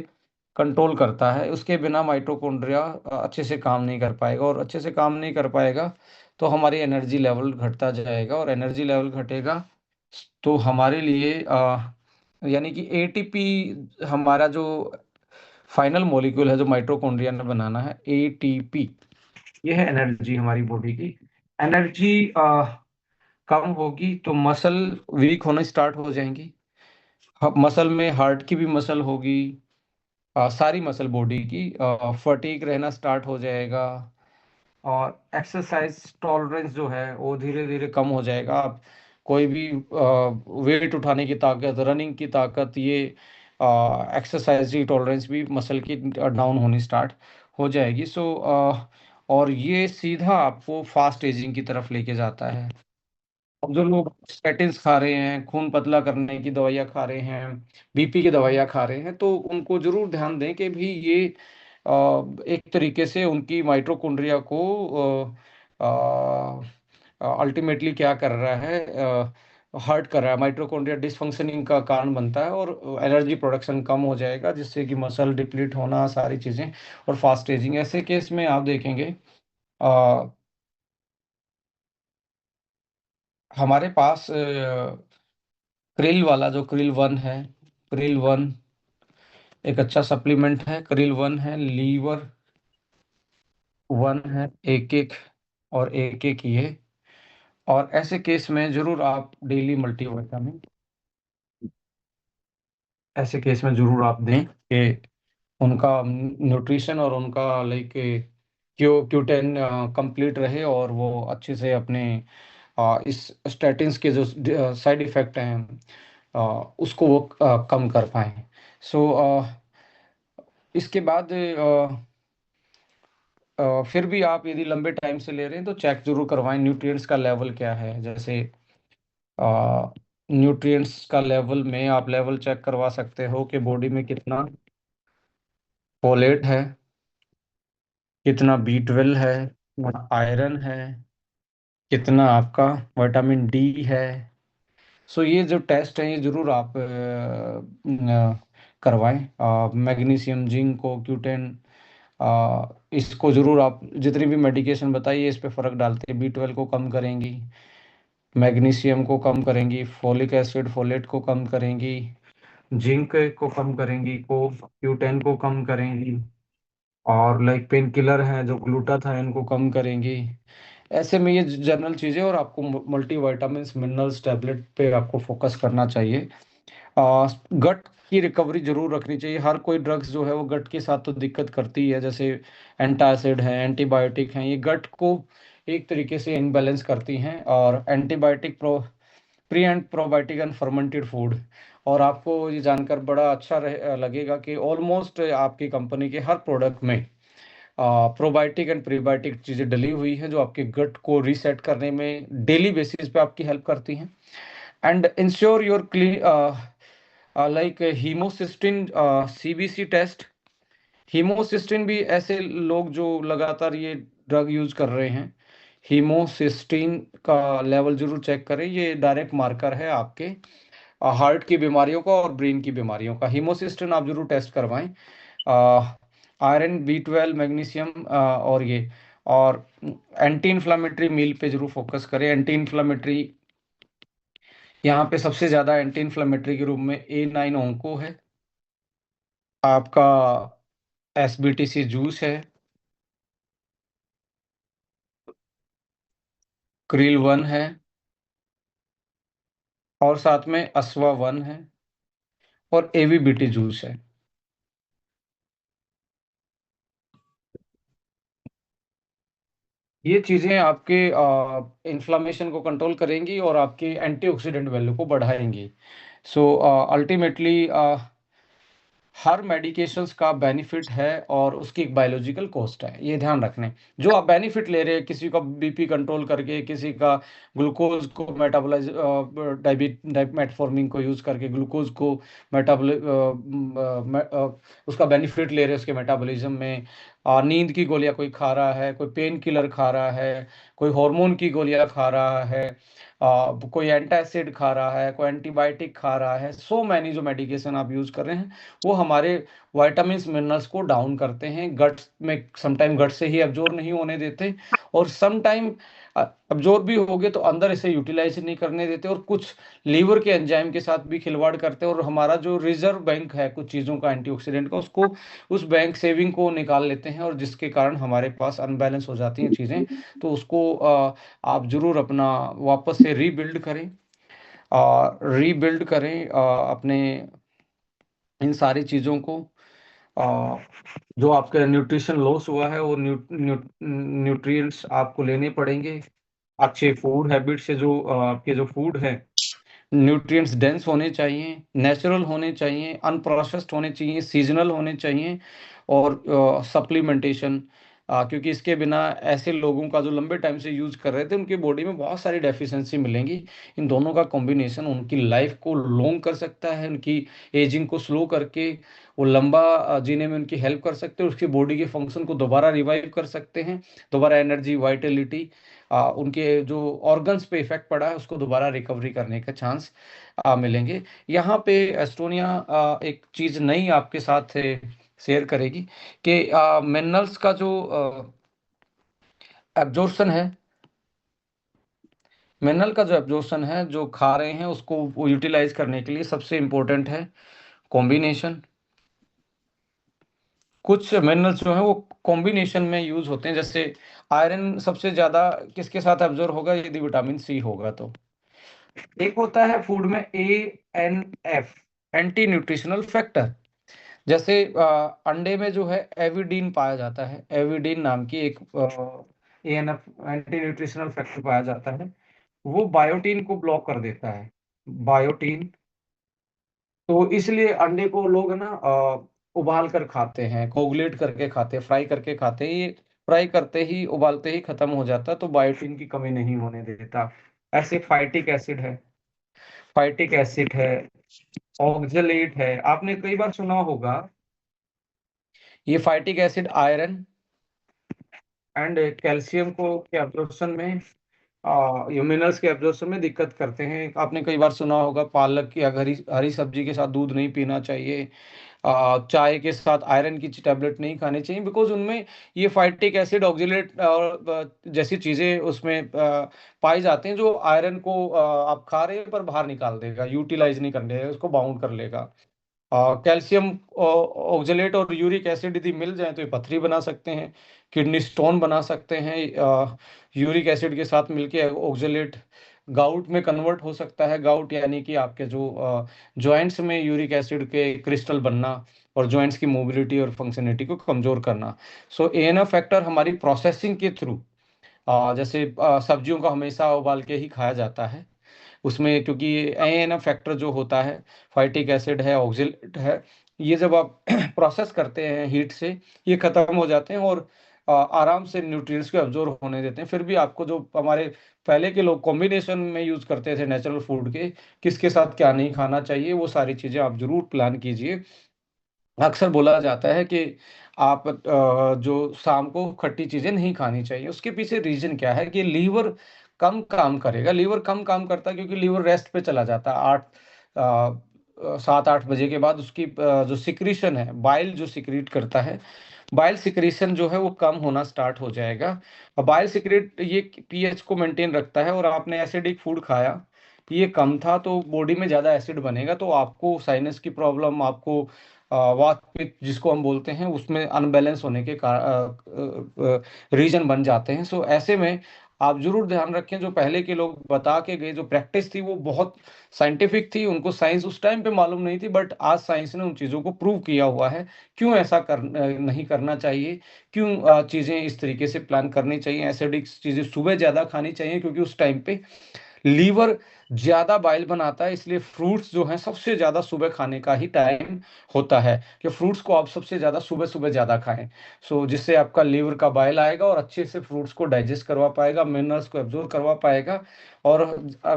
कंट्रोल करता है। उसके बिना माइटोकॉन्ड्रिया अच्छे से काम नहीं कर पाएगा, और अच्छे से काम नहीं कर पाएगा तो हमारी एनर्जी लेवल घटता जाएगा, और एनर्जी लेवल घटेगा तो हमारे लिए यानी कि एटीपी, हमारा जो फाइनल मॉलिक्यूल है जो माइटोकॉन्ड्रिया ने बनाना है, एटीपी, ये है एनर्जी हमारी बॉडी की। एनर्जी कम होगी तो मसल वीक होना स्टार्ट हो जाएंगी, मसल में हार्ट की भी मसल होगी, सारी मसल बॉडी की फटीग रहना स्टार्ट हो जाएगा, और एक्सरसाइज टॉलरेंस जो है वो धीरे धीरे कम हो जाएगा। आप कोई भी वेट उठाने की ताकत, रनिंग की ताकत, ये एक्सरसाइज की टॉलरेंस भी मसल की डाउन होनी स्टार्ट हो जाएगी। सो और ये सीधा आपको फास्ट एजिंग की तरफ लेके जाता है। अब जो लोग स्टेटिन्स खा रहे हैं, खून पतला करने की दवाइयाँ खा रहे हैं, बीपी की दवाइयाँ खा रहे हैं, तो उनको जरूर ध्यान दें कि भी ये एक तरीके से उनकी माइटोकॉन्ड्रिया को अल्टीमेटली क्या कर रहा है, हर्ट कर रहा है, माइटोकॉन्ड्रिया डिसफंक्शनिंग का कारण बनता है, और एनर्जी प्रोडक्शन कम हो जाएगा जिससे कि मसल डिप्लीट होना, सारी चीज़ें, और फास्ट एजिंग। ऐसे केस में आप देखेंगे हमारे पास क्रिल वाला, जो क्रिल वन है, क्रिल वन एक अच्छा सप्लीमेंट है, क्रिल वन है, लीवर वन है, एक एक और एक एक ये। और ऐसे केस में जरूर आप डेली मल्टीविटामिन, ऐसे केस में जरूर आप दें कि उनका न्यूट्रिशन और उनका लाइक Q10 कंप्लीट रहे, और वो अच्छे से अपने इस स्टैटिन्स के जो साइड इफेक्ट हैं उसको वो कम कर पाए। सो इसके बाद फिर भी आप यदि लंबे टाइम से ले रहे हैं तो चेक जरूर करवाएं न्यूट्रिएंट्स का लेवल क्या है। जैसे न्यूट्रिएंट्स का लेवल में आप लेवल चेक करवा सकते हो कि बॉडी में कितना फोलेट है, कितना B12 है, कितना आयरन है, कितना आपका विटामिन डी है। सो ये जो टेस्ट हैं ये जरूर आप करवाएं। मैग्नीशियम, जिंक को, Q10, इसको जरूर आप जितनी भी मेडिकेशन बताइए इस पे फर्क डालते हैं। B12 को कम करेंगी, मैग्नीशियम को कम करेंगी, फोलिक एसिड फोलेट को कम करेंगी, जिंक को कम करेंगी, को Q10 को कम करेंगी, और लाइक पेन किलर हैं जो ग्लूटाथाइन को कम करेंगी। ऐसे में ये जनरल चीज़ें, और आपको मल्टी वाइटामिन मिनरल्स टैबलेट पे आपको फोकस करना चाहिए। गट की रिकवरी जरूर रखनी चाहिए। हर कोई ड्रग्स जो है वो गट के साथ तो दिक्कत करती है, जैसे एंटासिड है, एंटीबायोटिक हैं, ये गट को एक तरीके से इनबैलेंस करती हैं। और antibiotic pre and probiotic and fermented food, और आपको ये जानकर बड़ा अच्छा लगेगा कि ऑलमोस्ट आपकी कंपनी के हर प्रोडक्ट में प्रोबायोटिक एंड प्रीबायोटिक चीज़ें डली हुई हैं जो आपके गट को रीसेट करने में डेली बेसिस पे आपकी हेल्प करती हैं। And ensure your clean like homocysteine CBC test. Homocysteine भी ऐसे लोग जो लगातार ये ड्रग यूज कर रहे हैं, हीमोसिस्टीन का लेवल जरूर चेक करें, ये डायरेक्ट मार्कर है आपके हार्ट की बीमारियों का और ब्रेन की बीमारियों का। हीमोसिस्टीन आप जरूर टेस्ट करवाएं। आयरन, B12, मैग्नीशियम और ये, और एंटी इन्फ्लामेटरी मील पे जरूर फोकस करें। एंटी इन्फ्लामेटरी, यहाँ पे सबसे ज्यादा एंटी इन्फ्लामेटरी के रूप में A9 ओंको है, आपका SBTC जूस है, क्रिल वन है, और साथ में अस्वा वन है, और AVBT जूस है। ये चीजें आपके इन्फ्लामेशन को कंट्रोल करेंगी और आपके एंटीऑक्सीडेंट वैल्यू को बढ़ाएंगी। सो अल्टीमेटली हर मेडिकेशंस का बेनिफिट है और उसकी एक बायोलॉजिकल कॉस्ट है, ये ध्यान रखने। जो आप बेनिफिट ले रहे हैं, किसी का BP कंट्रोल करके, किसी का ग्लूकोज को मेटाबोलाइज, मेटफॉर्मिन को यूज करके ग्लूकोज को मेटाबोल उसका बेनिफिट ले रहे हैं उसके मेटाबॉलिज्म में। नींद की गोलियां कोई खा रहा है, कोई पेन किलर खा रहा है, कोई हार्मोन की गोलियां खा रहा है, कोई एंटासिड खा रहा है, कोई एंटीबायोटिक खा रहा है। सो मैनी जो मेडिकेशन आप यूज कर रहे हैं वो हमारे वाइटामिन मिनरल्स को डाउन करते हैं, गट में समटाइम गट से ही एब्जॉर्ब नहीं होने देते, और समटाइम एब्जॉर्ब भी हो गए तो अंदर इसे यूटिलाइज नहीं करने देते, और कुछ लीवर के एंजाइम के साथ भी खिलवाड़ करते हैं, और हमारा जो रिजर्व बैंक है कुछ चीज़ों का एंटीऑक्सीडेंट का, उसको उस बैंक सेविंग को निकाल लेते हैं, और जिसके कारण हमारे पास अनबैलेंस हो जाती हैं चीज़ें। तो उसको आप जरूर अपना वापस से रीबिल्ड करें, रीबिल्ड करें अपने इन सारी चीज़ों को। अ, जो आपका न्यूट्रिशन लॉस हुआ है वो न्यूट्रिएंट्स आपको लेने पड़ेंगे अच्छे फूड हैबिट से। जो आपके जो फूड है न्यूट्रिएंट्स डेंस होने चाहिए, नेचुरल होने चाहिए, अनप्रोसेस्ड होने चाहिए, सीजनल होने चाहिए, और सप्लीमेंटेशन, क्योंकि इसके बिना ऐसे लोगों का जो लंबे टाइम से यूज कर रहे थे उनकी बॉडी में बहुत सारी डेफिशिएंसी मिलेंगी। इन दोनों का कॉम्बिनेशन उनकी लाइफ को लॉन्ग कर सकता है, उनकी एजिंग को स्लो करके वो लंबा जीने में उनकी हेल्प कर सकते हैं, उसकी बॉडी के फंक्शन को दोबारा रिवाइव कर सकते हैं, दोबारा एनर्जी, वाइटलिटी, उनके जो ऑर्गन्स पे इफेक्ट पड़ा है उसको दोबारा रिकवरी करने का चांस मिलेंगे। यहाँ पे एस्टोनिया एक चीज नई आपके साथ शेयर करेगी कि मिनरल्स का जो एब्जॉर्प्शन है, मिनरल का जो एब्जॉर्प्शन है जो खा रहे हैं उसको यूटिलाइज करने के लिए सबसे इम्पोर्टेंट है कॉम्बिनेशन। कुछ मिनरल्स जो है वो कॉम्बिनेशन में यूज होते हैं, जैसे आयरन सबसे ज्यादा किसके साथ एब्जॉर्ब होगा, यदि विटामिन C होगा तो। एक होता है फूड में ANF, एंटी न्यूट्रिशनल फैक्टर। जैसे अंडे में जो है एविडीन पाया जाता है, एविडीन नाम की एक ANF, एंटी न्यूट्रिशनल फैक्टर पाया जाता है, वो बायोटीन को ब्लॉक कर देता है, बायोटीन। तो इसलिए अंडे को लोग ना उबाल कर खाते हैं, कोगुलेट करके खाते हैं, फ्राई करके खाते हैं। ये फ्राई करते ही, उबालते ही खत्म हो जाता है, तो बायोटीन की कमी नहीं होने देता। ऐसे फाइटिक एसिड है, ऑक्जेलेट है, आपने कई बार सुना होगा। ये phytic acid iron and calcium को के एब्जॉर्प्शन में, ये मिनरल्स के एब्जॉर्प्शन में दिक्कत करते हैं। आपने कई बार सुना होगा पालक या हरी हरी सब्जी के साथ दूध नहीं पीना चाहिए, चाय के साथ आयरन की टैबलेट नहीं खानी चाहिए, बिकॉज उनमें ये फाइटिक एसिड, ऑक्जेलेट और जैसी चीज़ें उसमें पाई जाते हैं जो आयरन को आप खा रहे हैं पर बाहर निकाल देगा, यूटिलाइज नहीं करने देगा, उसको बाउंड कर लेगा। कैल्शियम ऑक्जेलेट और यूरिक एसिड यदि मिल जाए तो ये पथरी बना सकते हैं, किडनी स्टोन बना सकते हैं। यूरिक एसिड के साथ मिलके ऑक्जेलेट गाउट में कन्वर्ट हो सकता है। गाउट यानी कि आपके जो जॉइंट्स में यूरिक एसिड के क्रिस्टल बनना और जॉइंट्स की मोबिलिटी और फंक्शनलिटी को कमजोर करना। सो ANF फैक्टर हमारी प्रोसेसिंग के थ्रू, जैसे सब्जियों का हमेशा उबाल के ही खाया जाता है, उसमें क्योंकि ANF फैक्टर जो होता है, फाइटिक एसिड है, ऑक्जेलेट है, ये जब आप प्रोसेस करते हैं हीट से ये खत्म हो जाते हैं, और आराम से न्यूट्रिएंट्स को एब्जॉर्ब होने देते हैं। फिर भी आपको जो हमारे पहले के लोग कॉम्बिनेशन में यूज करते थे नेचुरल फूड के, किसके साथ क्या नहीं खाना चाहिए, वो सारी चीजें आप जरूर प्लान कीजिए। अक्सर बोला जाता है कि आप जो शाम को खट्टी चीज़ें नहीं खानी चाहिए। उसके पीछे रीज़न क्या है कि लीवर कम काम करेगा। लीवर कम काम करता है क्योंकि लीवर रेस्ट पे चला जाता है 7-8 बजे के बाद उसकी जो सिक्रीशन है, बाइल जो सिक्रीट करता है, बाइल सिक्रीशन जो है वो कम होना स्टार्ट हो जाएगा। बाइल सिक्रेट ये पीएच को मेंटेन रखता है, और आपने एसिडिक फूड खाया, ये कम था तो बॉडी में ज़्यादा एसिड बनेगा, तो आपको साइनस की प्रॉब्लम, आपको वात पित्त जिसको हम बोलते हैं उसमें अनबैलेंस होने के रीजन बन जाते हैं। सो ऐसे में आप जरूर ध्यान रखें, जो पहले के लोग बता के गए जो प्रैक्टिस थी वो बहुत साइंटिफिक थी, उनको साइंस उस टाइम पे मालूम नहीं थी, बट आज साइंस ने उन चीज़ों को प्रूव किया हुआ है। क्यों ऐसा नहीं करना चाहिए, क्यों चीज़ें इस तरीके से प्लान करनी चाहिए, एसिडिक चीज़ें सुबह ज़्यादा खानी चाहिए, क्योंकि उस टाइम पे लीवर ज़्यादा बाइल बनाता है, इसलिए फ्रूट्स जो हैं सबसे ज़्यादा सुबह खाने का ही टाइम होता है, कि फ्रूट्स को आप सबसे ज़्यादा सुबह-सुबह ज़्यादा खाएँ। सो जिससे आपका लीवर का बाइल आएगा और अच्छे से फ्रूट्स को डाइजेस्ट करवा पाएगा, मिनरल्स को एब्ज़ॉर्ब करवा पाएगा, और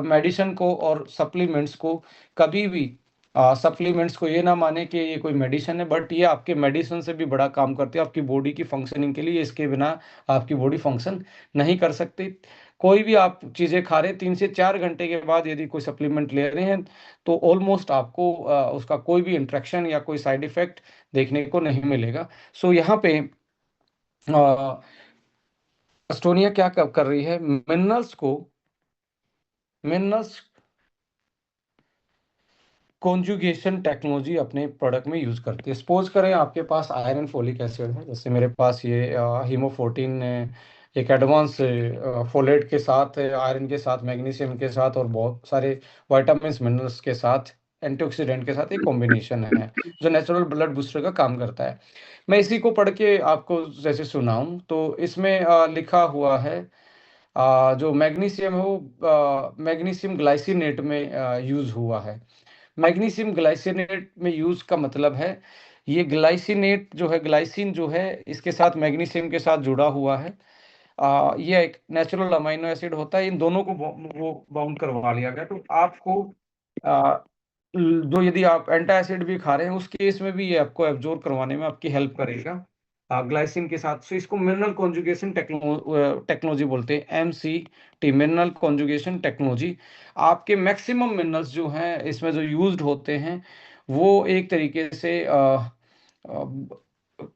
मेडिसिन को और सप्लीमेंट्स को कभी भी सप्लीमेंट्स को ये ना मानें कि ये कोई मेडिसिन है, बट ये आपके मेडिसिन से भी बड़ा काम करती है आपकी बॉडी की फंक्शनिंग के लिए। इसके बिना आपकी बॉडी फंक्शन नहीं कर सकती। कोई भी आप चीज़ें खा रहे हैं 3 से 4 घंटे के बाद यदि कोई सप्लीमेंट ले रहे हैं, तो ऑलमोस्ट आपको उसका कोई भी इंटरेक्शन या कोई साइड इफ़ेक्ट देखने को नहीं मिलेगा। सो यहाँ पे एस्टोनिया क्या कर रही है, मिनरल्स कॉन्जुगेशन टेक्नोलॉजी अपने प्रोडक्ट में यूज़ करती है। सपोज़ करें आपके पास आयरन फोलिक एसिड है, जैसे मेरे पास ये हीमोफोर्टिन एक एडवांस फोलेट के साथ, आयरन के साथ, मैग्नीशियम के साथ और बहुत सारे विटामिन्स मिनरल्स के साथ, एंटीऑक्सीडेंट के साथ एक कॉम्बिनेशन है जो नेचुरल ब्लड बूस्टर का काम करता है। मैं इसी को पढ़ के आपको जैसे सुनाऊं तो इसमें लिखा हुआ है, जो मैग्नीशियम है वो मैग्नीशियम ग्लाइसिनेट में यूज़ हुआ है। मैग्नीशियम ग्लाइसिनेट में यूज़ का मतलब है, ये ग्लाइसिनेट जो है, ग्लाइसिन जो है, इसके साथ मैग्नीशियम के साथ जुड़ा हुआ है। ये एक नेचुरल अमाइनो एसिड होता है, इन दोनों को वो बाउंड करवा लिया गया, तो आपको आ, जो यदि आप एंटा एसिड भी खा रहे हैं उस केस में भी ये आपको एब्जॉर्ब करवाने में आपकी हेल्प करेगा ग्लाइसिन के साथ। सो इसको मिनरल कॉन्जुगेशन टेक्नोलॉजी बोलते हैं, MCT, मिनरल कॉन्जुगेशन टेक्नोलॉजी। आपके मैक्सिमम मिनरल्स जो हैं इसमें जो यूज्ड होते हैं वो एक तरीके से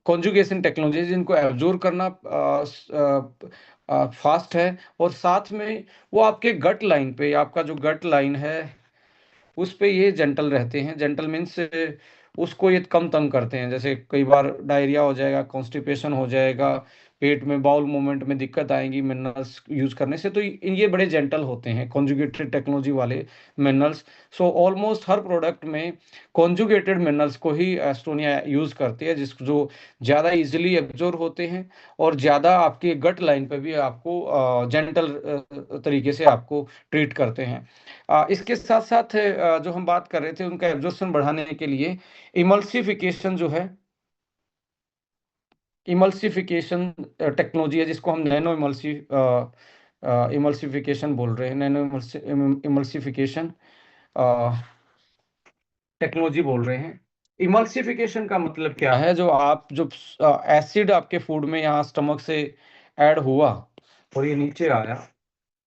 कॉन्जुगेशन टेक्नोलॉजी, जिनको एब्जॉर्ब करना फास्ट है, और साथ में वो आपके गट लाइन पे, आपका जो गट लाइन है उस पे ये जेंटल रहते हैं। जेंटल मीन्स उसको ये कम तंग करते हैं, जैसे कई बार डायरिया हो जाएगा, कॉन्स्टिपेशन हो जाएगा, पेट में बाउल मूवमेंट में दिक्कत आएगी मिनरल्स यूज़ करने से, तो ये बड़े जेंटल होते हैं कॉन्जुगेटेड टेक्नोलॉजी वाले मिनरल्स। सो ऑलमोस्ट हर प्रोडक्ट में कॉन्जुगेटेड मिनरल्स को ही एस्टोनिया यूज़ करती है, जिस जो ज़्यादा इजीली एब्जॉर्ब होते हैं और ज़्यादा आपके गट लाइन पे भी आपको जेंटल तरीके से आपको ट्रीट करते हैं। इसके साथ-साथ जो हम बात कर रहे थे उनका एब्ज़ॉर्प्शन बढ़ाने के लिए इमल्सिफ़िकेशन जो है, इमल्सिफ़िकेशन टेक्नोलॉजी है, जिसको हम इमल्सिफ़िकेशन बोल रहे हैं, इमल्सिफ़िकेशन अ, टेक्नोलॉजी बोल रहे हैं। इमल्सिफ़िकेशन का मतलब क्या है, जो आप जो एसिड आपके फूड में यहाँ स्टमक से ऐड हुआ और ये नीचे आया,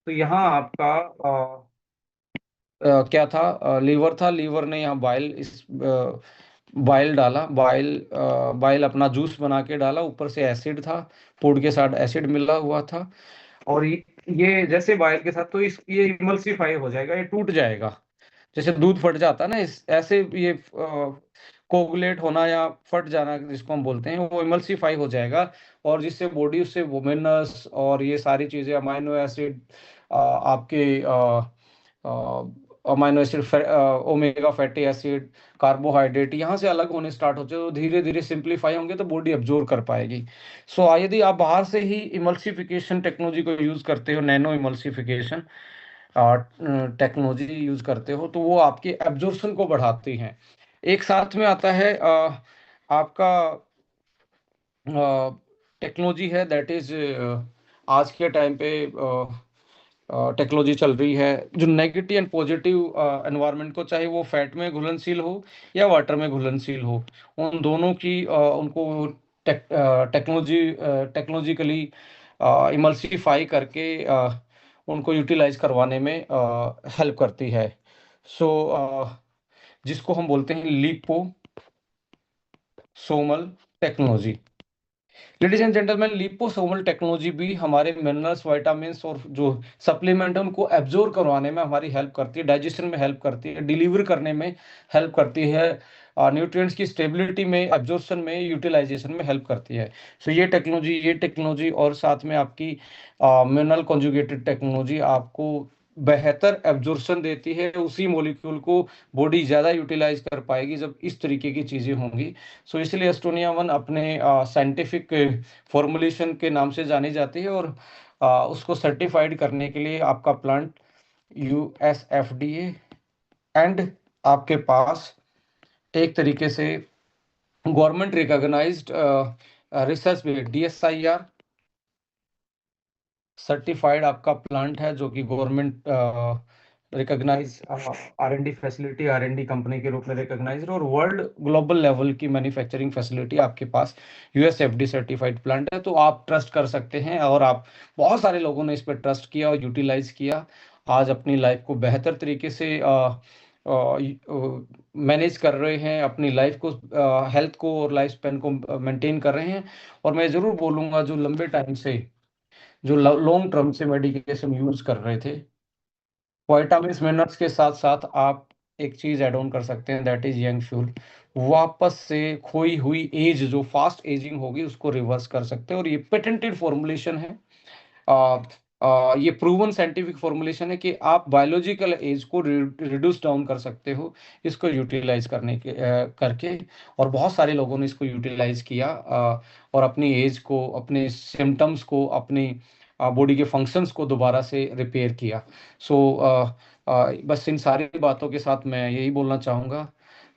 तो यहाँ आपका क्या था, लीवर था, लीवर ने यहाँ बाइल डाला, बाइल अपना जूस बना के डाला, ऊपर से एसिड था, फूड के साथ एसिड मिला हुआ था, और ये जैसे बाइल के साथ तो ये इमल्सिफाई हो जाएगा, ये टूट जाएगा, जैसे दूध फट जाता है ना, इस ऐसे ये कोगुलेट होना या फट जाना जिसको हम बोलते हैं, वो इमल्सिफाई हो जाएगा, और जिससे बॉडी उससे वोमेनस और ये सारी चीज़ें, अमाइनो एसिड, आपके amino acid, omega fatty acid, carbohydrate यहाँ से अलग होने स्टार्ट होते हैं, तो धीरे धीरे सिंप्लीफाई होंगे तो बॉडी अब्जॉर्ब कर पाएगी। सो यदि आप बाहर से ही इमल्सिफिकेशन टेक्नोलॉजी को यूज़ करते हो, नैनो इमल्सिफिकेशन टेक्नोलॉजी यूज़ करते हो, तो वो आपके एब्जॉर्प्शन को बढ़ाती हैं। एक साथ में आता है आपका टेक्नोलॉजी है, दैट इज़ आज के टाइम पे टेक्नोलॉजी चल रही है, जो नेगेटिव एंड पॉजिटिव एनवायरनमेंट को, चाहे वो फैट में घुलनशील हो या वाटर में घुलनशील हो, उन दोनों की उनको टेक्नोलॉजी टेक्नोलॉजिकली इमल्सिफाई करके उनको यूटिलाइज करवाने में हेल्प करती है। सो जिसको हम बोलते हैं lipo Samuel technology. Ladies and gentleman, liposomal technology भी हमारे मिनरल्स, विटामिन्स और जो सप्लीमेंट है उनको एब्जॉर्ब करवाने में हमारी हेल्प करती है, डाइजेशन में हेल्प करती है, डिलीवर करने में हेल्प करती है, न्यूट्रिएंट्स की स्टेबिलिटी में, एब्जॉर्प्शन में, यूटिलाइजेशन में हेल्प करती है। सो ये टेक्नोलॉजी और साथ में आपकी मिनरल कॉन्जुगेटेड टेक्नोलॉजी आपको बेहतर एब्जॉर्प्शन देती है, उसी मॉलिक्यूल को बॉडी ज़्यादा यूटिलाइज कर पाएगी जब इस तरीके की चीज़ें होंगी। सो इसलिए एस्टोनिया वन अपने साइंटिफिक फॉर्मुलेशन के नाम से जानी जाती है, और उसको सर्टिफाइड करने के लिए आपका प्लांट यूएसएफडीए एंड आपके पास एक तरीके से गवर्नमेंट रिकॉग्नाइज्ड रिसर्च भी डीएसआईआर सर्टिफाइड आपका प्लांट है, जो कि government recognise R and D facility, R and D company के रूप में रिकॉग्नाइज है, और वर्ल्ड ग्लोबल लेवल की मैन्युफैक्चरिंग फैसिलिटी आपके पास यूएसएफडी सर्टिफाइड प्लांट है। तो आप ट्रस्ट कर सकते हैं, और आप बहुत सारे लोगों ने इस पर ट्रस्ट किया और यूटिलाइज किया, आज अपनी लाइफ को बेहतर तरीके से मैनेज कर रहे हैं, अपनी लाइफ को, हेल्थ को और लाइफ स्पेन को मेंटेन कर रहे हैं। और मैं ज़रूर बोलूँगा, जो लंबे टाइम से, जो लॉन्ग टर्म से मेडिकेशन यूज कर रहे थे, विटामिन मिनरल्स के साथ साथ आप एक चीज ऐड ऑन कर सकते हैं, दैट इज यंग फ्यूल। वापस से खोई हुई एज, जो फास्ट एजिंग होगी, उसको रिवर्स कर सकते हैं, और ये पेटेंटेड फॉर्मुलेशन है। आ, ये प्रूवन साइंटिफिक फॉर्मुलेशन है कि आप बायोलॉजिकल एज को रिड्यूस डाउन कर सकते हो इसको यूटिलाइज करके। और बहुत सारे लोगों ने इसको यूटिलाइज किया, और अपनी एज को, अपने सिम्टम्स को, अपनी बॉडी के फंक्शंस को दोबारा से रिपेयर किया। सो बस इन सारी बातों के साथ मैं यही बोलना चाहूँगा,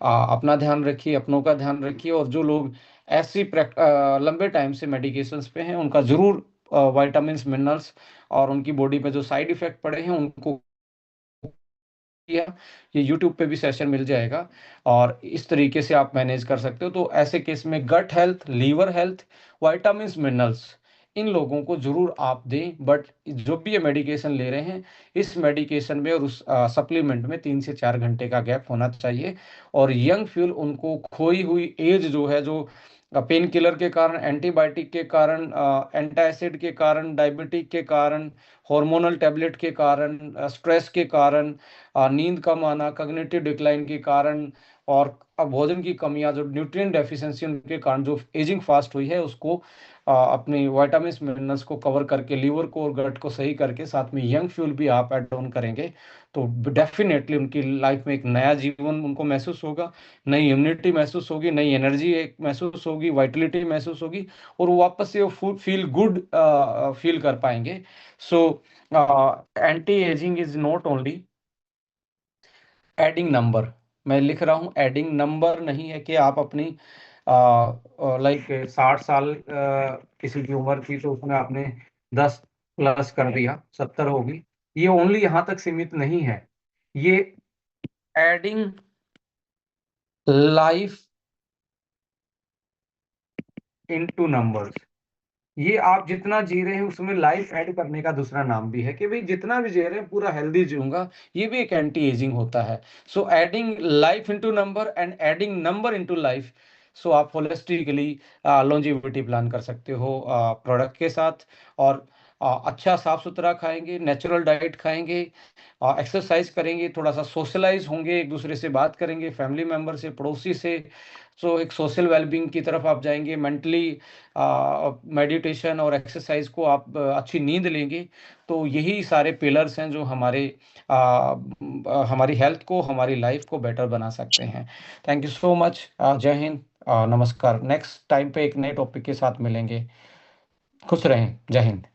अपना ध्यान रखिए, अपनों का ध्यान रखिए, और जो लोग ऐसी लंबे टाइम से मेडिकेशंस पे हैं, उनका ज़रूर विटामिन्स, मिनरल्स और उनकी बॉडी पे जो साइड इफेक्ट पड़े हैं उनको किया। ये यूट्यूब पे भी सेशन मिल जाएगा, और इस तरीके से आप मैनेज कर सकते हो। तो ऐसे केस में gut health, liver health, vitamins, minerals, इन लोगों को जरूर आप दें। बट जो भी ये मेडिकेशन ले रहे हैं, इस मेडिकेशन में और उस सप्लीमेंट में 3 से 4 घंटे का गैप होना चाहिए। और यंग फ्यूल उनको खोई हुई एज जो है, जो पेन किलर के कारण, एंटीबायोटिक के कारण, एंटासिड के कारण, डायबिटिक के कारण, हार्मोनल टैबलेट के कारण, स्ट्रेस के कारण, नींद कम आना, कग्निटिव डिक्लाइन के कारण, और भोजन की कमियां, जो न्यूट्रिएंट डेफिशिएंसी उनके कारण जो एजिंग फास्ट हुई है, उसको अपनी विटामिन्स, मिनरल्स को कवर करके, लीवर को और गट को सही करके, साथ में यंग फ्यूल भी आप ऐड ऑन करेंगे, तो डेफिनेटली उनकी लाइफ में एक नया जीवन उनको महसूस होगा, नई इम्यूनिटी महसूस होगी, नई एनर्जी एक महसूस होगी, वाइटलिटी महसूस होगी, और वो वापस से वो फील गुड फील कर पाएंगे। So anti ageing is not only adding number. मैं लिख रहा हूँ, एडिंग नंबर नहीं है कि आप अपनी लाइक 60 साल किसी की उम्र थी तो उसमें आपने 10 प्लस कर दिया, 70 होगी। ये ओनली यहाँ तक सीमित नहीं है, ये एडिंग लाइफ इनटू नंबर्स। ये आप जितना जी रहे हैं उसमें लाइफ ऐड करने का दूसरा नाम भी है, कि भाई जितना भी जी रहे हैं पूरा हेल्दी जीऊंगा, ये भी एक एंटी एजिंग होता है। So adding life into number and adding number into life. So आप होलिस्टिकली लॉन्जिविटी प्लान कर सकते हो प्रोडक्ट के साथ, और अच्छा साफ सुथरा खाएंगे, नेचुरल डाइट खाएंगे, एक्सरसाइज करेंगे, थोड़ा सा सोशलाइज होंगे, एक दूसरे से बात करेंगे, फैमिली मेंबर से, पड़ोसी से। सो एक सोशल वेलबींग की तरफ आप जाएंगे, मेंटली मेडिटेशन और एक्सरसाइज को आप अच्छी नींद लेंगे। तो यही सारे पिलर्स हैं जो हमारी हेल्थ को, हमारी लाइफ को बेटर बना सकते हैं। Thank you so much. जय हिंद, नमस्कार। नेक्स्ट टाइम पे एक नए टॉपिक के साथ मिलेंगे। खुश रहें। जय हिंद।